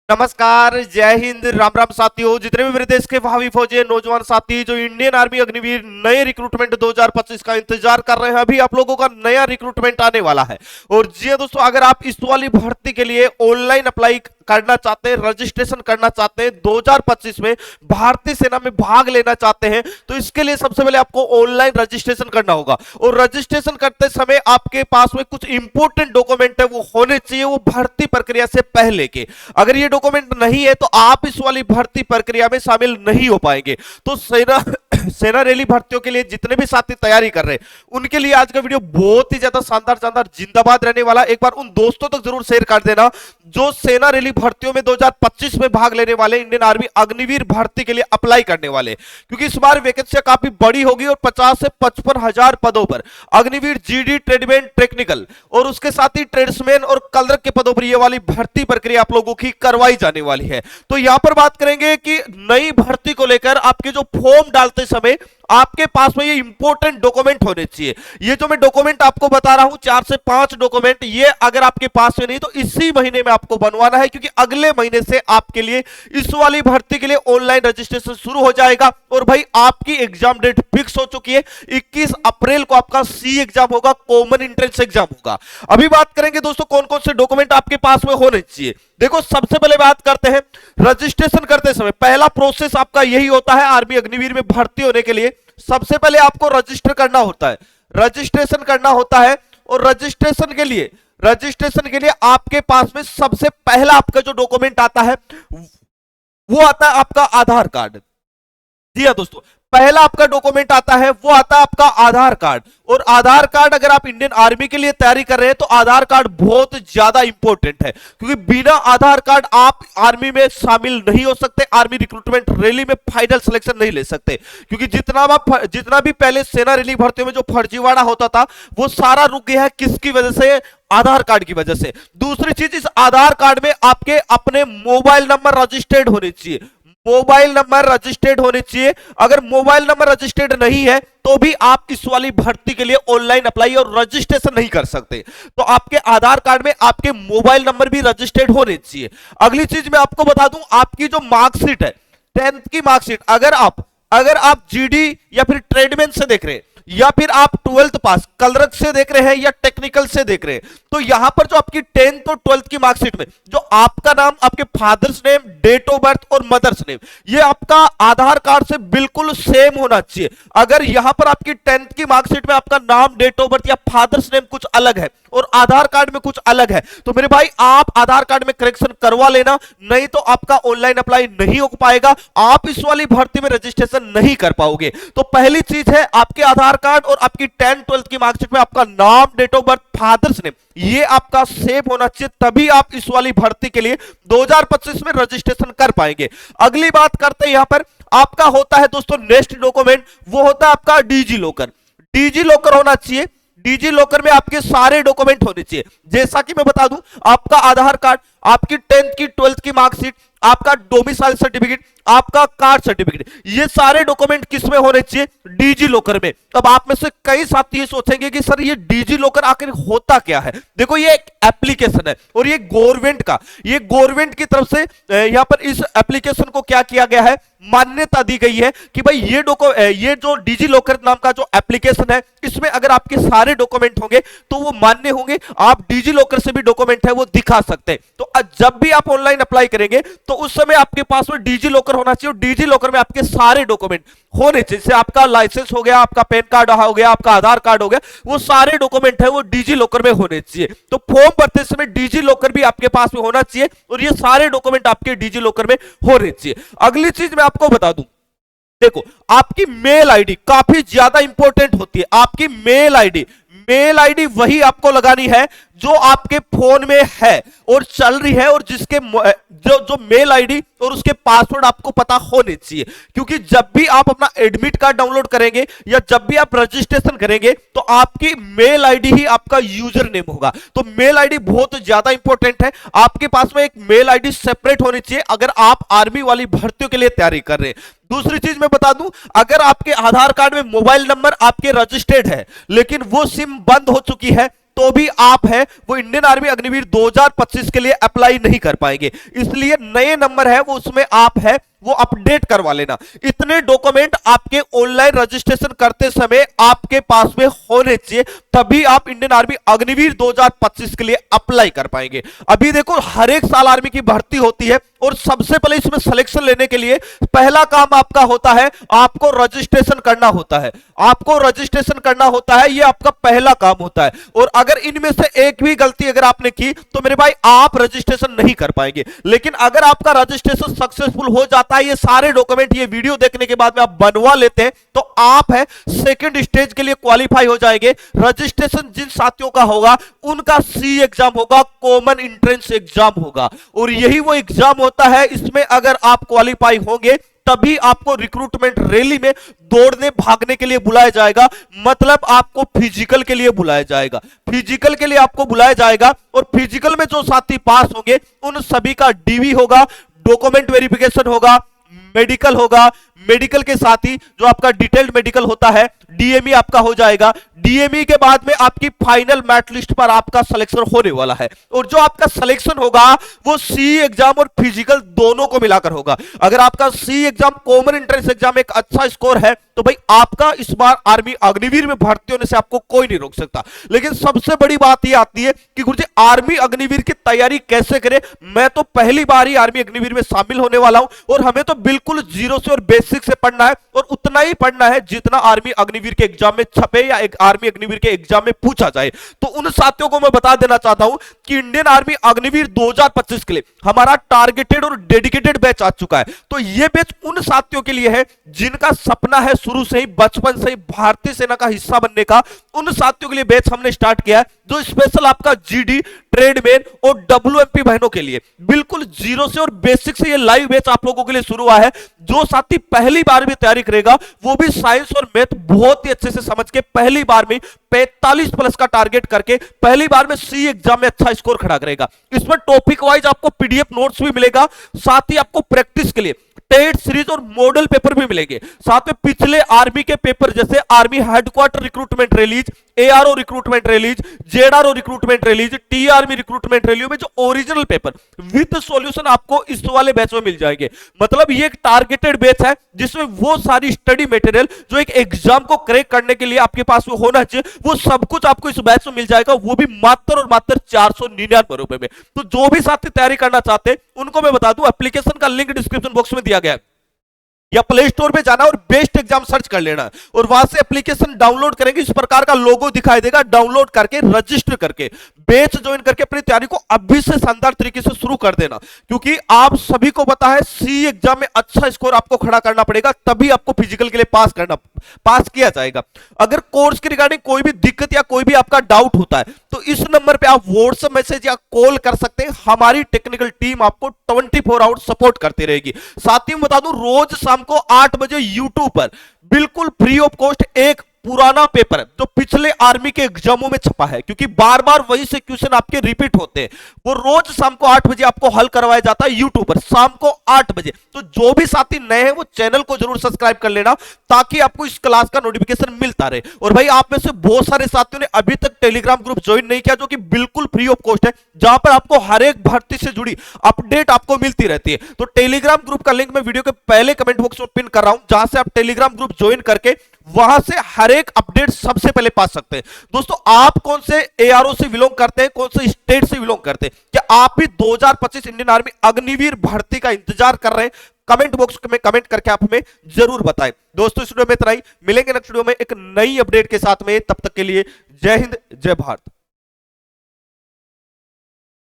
नमस्कार, जय हिंद, राम राम साथियों। जितने भी मेरे देश के भावी फौजी नौजवान साथी जो इंडियन आर्मी अग्निवीर नए रिक्रूटमेंट 2025 का इंतजार कर रहे हैं, अभी आप लोगों का नया रिक्रूटमेंट आने वाला है। और जी दोस्तों, अगर आप इस वाली भर्ती के लिए ऑनलाइन अप्लाई करना चाहते हैं, रजिस्ट्रेशन करना चाहते हैं, 2025 में भारतीय सेना में भाग लेना चाहते हैं, तो इसके लिए सबसे पहले आपको ऑनलाइन रजिस्ट्रेशन करना होगा। और रजिस्ट्रेशन करते समय आपके पास में कुछ इंपोर्टेंट डॉक्यूमेंट है, वो होने चाहिए वो भर्ती प्रक्रिया से पहले के। अगर ये डॉक्यूमेंट नहीं है तो आप इस वाली भर्ती प्रक्रिया में शामिल नहीं हो पाएंगे। तो सेना रैली भर्तियों के लिए जितने भी साथी तैयारी कर रहे हैं, उनके लिए आज का वीडियो बहुत ही ज्यादा शानदार जिंदाबाद रहने वाला। एक बार उन दोस्तों तक जरूर शेयर कर देना जो सेना रैली भर्तियों में 2025 में भाग लेने वाले, इंडियन आर्मी अग्निवीर भर्ती के लिए अप्लाई करने वाले, क्योंकि इस बार वैकेंसी काफी बड़ी होगी और 50 से 55 हजार पदों पर अग्निवीर, जीडी, ट्रेडमैन, टेक्निकल और उसके साथ ही ट्रेड्समैन और कलरक के पदों पर यह वाली भर्ती प्रक्रिया आप लोगों की करवाई जाने वाली है। तो यहां पर बात करेंगे कि नई भर्ती को लेकर आपके जो फॉर्म डालते समय आपके पास में ये इंपॉर्टेंट डॉक्यूमेंट होने चाहिए। ये जो मैं डॉक्यूमेंट आपको बता रहा हूं, 4 से 5 डॉक्यूमेंट, ये अगर आपके पास में नहीं तो इसी महीने में आपको बनवाना है, क्योंकि अगले महीने से आपके लिए इस वाली भर्ती के लिए ऑनलाइन रजिस्ट्रेशन शुरू हो जाएगा। और भाई आपकी एग्जाम डेट फिक्स हो चुकी है, 21 अप्रैल को आपका सी एग्जाम होगा, कॉमन एंट्रेंस एग्जाम होगा। अभी बात करेंगे दोस्तों कौन कौन से डॉक्यूमेंट आपके पास में होने चाहिए। देखो, सबसे पहले बात करते हैं रजिस्ट्रेशन करते समय पहला प्रोसेस आपका यही होता है। आर्मी अग्निवीर में भर्ती होने के लिए सबसे पहले आपको रजिस्टर करना होता है, रजिस्ट्रेशन करना होता है। और रजिस्ट्रेशन के लिए आपके पास में सबसे पहला आपका जो डॉक्यूमेंट आता है वो आता है आपका आधार कार्ड। जी हाँ दोस्तों, पहला आपका डॉक्यूमेंट आता है वो आता है आपका आधार कार्ड। और आधार कार्ड, अगर आप इंडियन आर्मी के लिए तैयारी कर रहे हैं तो आधार कार्ड बहुत ज्यादा इंपॉर्टेंट है, क्योंकि बिना आधार कार्ड आप आर्मी में शामिल नहीं हो सकते, आर्मी रिक्रूटमेंट रैली में फाइनल सिलेक्शन नहीं ले सकते। क्योंकि जितना भी पहले सेना रैली भर्तियों में जो फर्जीवाड़ा होता था वो सारा रुक गया है। किसकी वजह से? आधार कार्ड की वजह से। दूसरी चीज, इस आधार कार्ड में आपके अपने मोबाइल नंबर रजिस्टर्ड होने चाहिए, मोबाइल नंबर रजिस्टर्ड होने चाहिए। अगर मोबाइल नंबर रजिस्टर्ड नहीं है तो भी आप इस वाली भर्ती के लिए ऑनलाइन अप्लाई और रजिस्ट्रेशन नहीं कर सकते। तो आपके आधार कार्ड में आपके मोबाइल नंबर भी रजिस्टर्ड होने चाहिए। अगली चीज मैं आपको बता दूं, आपकी जो मार्कशीट है, 10th की मार्कशीट, अगर आप जीडी या फिर ट्रेडमैन से देख रहे हैं, या फिर आप 12th पास कलरक से देख रहे हैं या टेक्निकल से देख रहे हैं, तो यहां पर जो आपकी 10th और 12th की मार्कशीट में जो आपका नाम, आपके father's name, date of birth और मदर्स नेम, ये आपका आधार कार्ड से बिल्कुल सेम होना चाहिए। अगर यहां पर आपकी 10th की मार्कशीट में आपका नाम, डेट ऑफ बर्थ या फादर्स नेम कुछ अलग है और आधार कार्ड में कुछ अलग है, तो मेरे भाई आप आधार कार्ड में करेक्शन करवा लेना, नहीं तो आपका ऑनलाइन अप्लाई नहीं हो पाएगा, आप इस वाली भर्ती में रजिस्ट्रेशन नहीं कर पाओगे। तो पहली चीज है, आपके आधार कार्ड और आपकी 10th 12th की मार्कशीट में आपका नाम, date of birth, father's name, ये आपका सेम होना चाहिए, तभी आप इस वाली भर्ती के लिए 2025 में रजिस्ट्रेशन कर पाएंगे। अगली बात करते हैं, यहां पर आपका होता है दोस्तों नेक्स्ट डॉक्यूमेंट, वो होता है आपका डीजी लॉकर। डीजी लॉकर होना चाहिए। डीजी लॉकर में आपके सारे डॉक्यूमेंट होने चाहिए। जैसा कि मैं बता दूं, आपका आधार कार्ड, आपकी 10th की 12th की मार्कशीट, आपका डोमिसाइल सर्टिफिकेट, आपका कास्ट सर्टिफिकेट, ये सारे डॉक्यूमेंट किसमें होने चाहिए? डीजी लॉकर में। अब आप में से कई साथी ये सोचेंगे कि सर ये डीजी लॉकर आखिर होता क्या है। देखो, ये एक एप्लीकेशन है और ये गवर्नमेंट की तरफ से यहां पर इस एप्लीकेशन को क्या किया गया है, मान्यता दी गई है कि भाई ये जो डीजी लॉकर नाम का जो एप्लीकेशन है, इसमें अगर आपके सारे डॉक्यूमेंट होंगे तो वो मान्य होंगे, आप डीजी लॉकर से भी डॉक्यूमेंट है वो दिखा सकते हैं। तो जब भी आप ऑनलाइन अप्लाई करेंगे तो उस समय आपके पास में डीजी लॉकर होना चाहिए, और डीजी लॉकर में आपके सारे डॉक्यूमेंट होने चाहिए। जैसे आपका लाइसेंस हो गया, आपका पैन कार्ड हो गया, आपका आधार कार्ड हो गया, वो सारे डॉक्यूमेंट है वो डीजी लॉकर में होने चाहिए। तो फॉर्म भरते समय डीजी लॉकर भी आपके पास में होना चाहिए और ये सारे डॉक्यूमेंट आपके डीजी लॉकर में होने चाहिए। अगली चीज मैं आपको बता दूं, देखो, आपकी मेल आईडी काफी ज्यादा इंपॉर्टेंट होती है। आपकी मेल आईडी वही आपको लगानी है जो आपके फोन में है और चल रही है, और जिसके जो मेल आईडी और उसके पासवर्ड आपको पता होने चाहिए। क्योंकि जब भी आप अपना एडमिट कार्ड डाउनलोड करेंगे या जब भी आप रजिस्ट्रेशन करेंगे तो आपकी मेल आईडी ही आपका यूजर नेम होगा। तो मेल आईडी बहुत ज्यादा इंपॉर्टेंट है। आपके पास में एक मेल आईडी सेपरेट होनी चाहिए अगर आप आर्मी वाली भर्तियों के लिए तैयारी कर रहे हैं। दूसरी चीज मैं बता दूं, अगर आपके आधार कार्ड में मोबाइल नंबर आपके रजिस्टर्ड है लेकिन वो सिम बंद हो चुकी है, तो भी आप है वो इंडियन आर्मी अग्निवीर 2025 के लिए अप्लाई नहीं कर पाएंगे। इसलिए नए नंबर है वो उसमें आप है वो अपडेट करवा लेना। इतने डॉक्यूमेंट आपके ऑनलाइन रजिस्ट्रेशन करते समय आपके पास में होने चाहिए, तभी आप इंडियन आर्मी अग्निवीर 2025 के लिए अप्लाई कर पाएंगे। अभी देखो हर एक साल आर्मी की भर्ती होती है और सबसे पहले इसमें सिलेक्शन लेने के लिए पहला काम आपका होता है आपको रजिस्ट्रेशन करना होता है। आपको रजिस्ट्रेशन करना होता है, यह आपका पहला काम होता है। और अगर इनमें से एक भी गलती अगर आपने की तो मेरे भाई आप रजिस्ट्रेशन नहीं कर पाएंगे। लेकिन अगर आपका रजिस्ट्रेशन सक्सेसफुल हो जाता है, ये सारे डॉक्यूमेंट ये वीडियो देखने के बाद में आप बनवा लेते हैं, तो आप है सेकंड स्टेज के लिए क्वालिफाई हो जाएंगे। रजिस्ट्रेशन जिन साथियों का होगा उनका सी एग्जाम होगा, कॉमन एंट्रेंस एग्जाम होगा, और यही वो एग्जाम होता है। इसमें अगर आप क्वालिफाई होंगे तभी आपको रिक्रूटमेंट रैली में दौड़ने भागने के लिए बुलाया जाएगा, मतलब आपको फिजिकल के लिए बुलाया जाएगा। फिजिकल के लिए आपको बुलाया जाएगा और फिजिकल में जो साथी पास होंगे उन सभी का डीवी होगा, डॉक्यूमेंट वेरिफिकेशन होगा, मेडिकल होगा। मेडिकल के साथ ही जो आपका डिटेल्ड मेडिकल होता है डीएमई आपका हो जाएगा। डीएमई के बाद में आपकी फाइनल मेरिट लिस्ट पर आपका सिलेक्शन होने वाला है, और जो आपका सिलेक्शन होगा वो सी एग्जाम और फिजिकल दोनों को मिलाकर होगा। अगर आपका C exam common entrance exam एक अच्छा स्कोर है तो भाई आपका इस बार आर्मी अग्निवीर में भर्ती होने से आपको कोई नहीं रोक सकता। लेकिन सबसे बड़ी बात यह आती है कि गुरुजी आर्मी अग्निवीर की तैयारी कैसे करें। मैं तो पहली बार ही आर्मी अग्निवीर में शामिल होने वाला हूं और हमें तो बिल्कुल जीरो से और बेसिक से पढ़ना है, और उतना ही पढ़ना है जितना आर्मी अग्निवीर के एग्जाम में छपे या एक आर्मी अग्निवीर के एग्जाम में पूछा जाए। तो उन साथियों को मैं बता देना चाहता हूं कि इंडियन आर्मी अग्निवीर 2025 के लिए हमारा टारगेटेड और डेडिकेटेड बैच आ चुका है। तो यह बैच उन साथियों के लिए है जिनका सपना है शुरू से ही बचपन से ही भारतीय सेना का हिस्सा बनने का। उन साथियों के लिए बैच हमने स्टार्ट किया है जो स्पेशल आपका जीडी, ट्रेडमैन और डब्ल्यूएमपी बहनों के लिए बिल्कुल जीरो से और बेसिक से ये लाइव बैच आप लोगों के लिए शुरू हुआ है। जो साथी पहली बार भी तैयारी करेगा वो भी साइंस और मैथ बहुत ही अच्छे से समझ के पहली बार में 45 प्लस का टारगेट करके पहली बार में सी एग्जाम में अच्छा स्कोर खड़ा करेगा। इसमें टॉपिक वाइज आपको पीडीएफ नोट्स भी मिलेगा, साथ ही आपको प्रैक्टिस के लिए टेट सीरीज और मॉडल पेपर भी मिलेंगे। साथ में पिछले आर्मी के पेपर जैसे army headquarter recruitment release, ARO recruitment release, ZRO recruitment release, T army recruitment release में जो ओरिजिनल पेपर विद सॉल्यूशन आपको इस वाले बैच में मिल जाएंगे। मतलब ये एक टारगेटेड बैच है जिसमें वो सारी स्टडी मटेरियल जो एक एग्जाम को क्रैक करने के लिए आपके पास में होना चाहिए वो सब कुछ आपको इस बैच में मिल जाएगा, वो भी मात्र और मात्र 499 रुपए में। तो जो भी साथी तैयारी करना चाहते हैं उनको मैं बता दूं एप्लीकेशन का लिंक डिस्क्रिप्शन बॉक्स में दिया गया है, या प्ले स्टोर पे जाना और बेस्ट एग्जाम सर्च कर लेना और वहां से एप्लीकेशन डाउनलोड करेंगे। इस प्रकार का लोगो दिखाई देगा, डाउनलोड करके रजिस्टर करके बैच ज्वाइन करके अपनी तैयारी को अभी से शानदार तरीके से शुरू कर देना, क्योंकि आप सभी को पता है सी एग्जाम में अच्छा स्कोर आपको खड़ा करना पड़ेगा, तभी आपको फिजिकल के लिए पास किया जाएगा। अगर कोर्स के रिगार्डिंग कोई भी दिक्कत या कोई भी आपका डाउट होता है तो इस नंबर पे आप व्हाट्सएप मैसेज या कॉल कर सकते हैं। हमारी टेक्निकल टीम आपको 24 आवर सपोर्ट करती रहेगी। साथ ही मैं बता दूं रोज शाम को 8 बजे यूट्यूब पर बिल्कुल फ्री ऑफ कॉस्ट एक पुराना पेपर जो पिछले आर्मी के एग्जामों में छपा है, क्योंकि बार बार वही से क्वेश्चन आपके रिपीट होते हैं, वो रोज शाम को 8 बजे आपको हल करवाया जाता है यूट्यूब पर शाम को 8 बजे। तो जो भी साथी नए हैं वो चैनल को जरूर सब्सक्राइब कर लेना ताकि आपको इस क्लास का नोटिफिकेशन मिलता रहे। और भाई आप में से बहुत सारे साथियों ने अभी तक टेलीग्राम ग्रुप ज्वाइन नहीं किया जो कि बिल्कुल फ्री ऑफ कॉस्ट है, जहां पर आपको हर एक भर्ती से जुड़ी अपडेट आपको मिलती रहती है। तो टेलीग्राम ग्रुप का लिंक मैं वीडियो के पहले कमेंट बॉक्स में पिन कर रहा हूं, जहां से आप टेलीग्राम ग्रुप ज्वाइन करके वहां से हर एक अपडेट सबसे पहले पा सकते हैं। दोस्तों आप कौन से एआरओ से बिलोंग करते हैं, कौन से स्टेट से बिलोंग करते हैं, क्या आप भी 2025 इंडियन आर्मी अग्निवीर भर्ती का इंतजार कर रहे हैं? कमेंट बॉक्स में कमेंट करके आप हमें जरूर बताएं। दोस्तों इस वीडियो में इतना ही, मिलेंगे नेक्स्ट वीडियो में एक नई अपडेट के साथ में, तब तक के लिए जय हिंद जय भारत।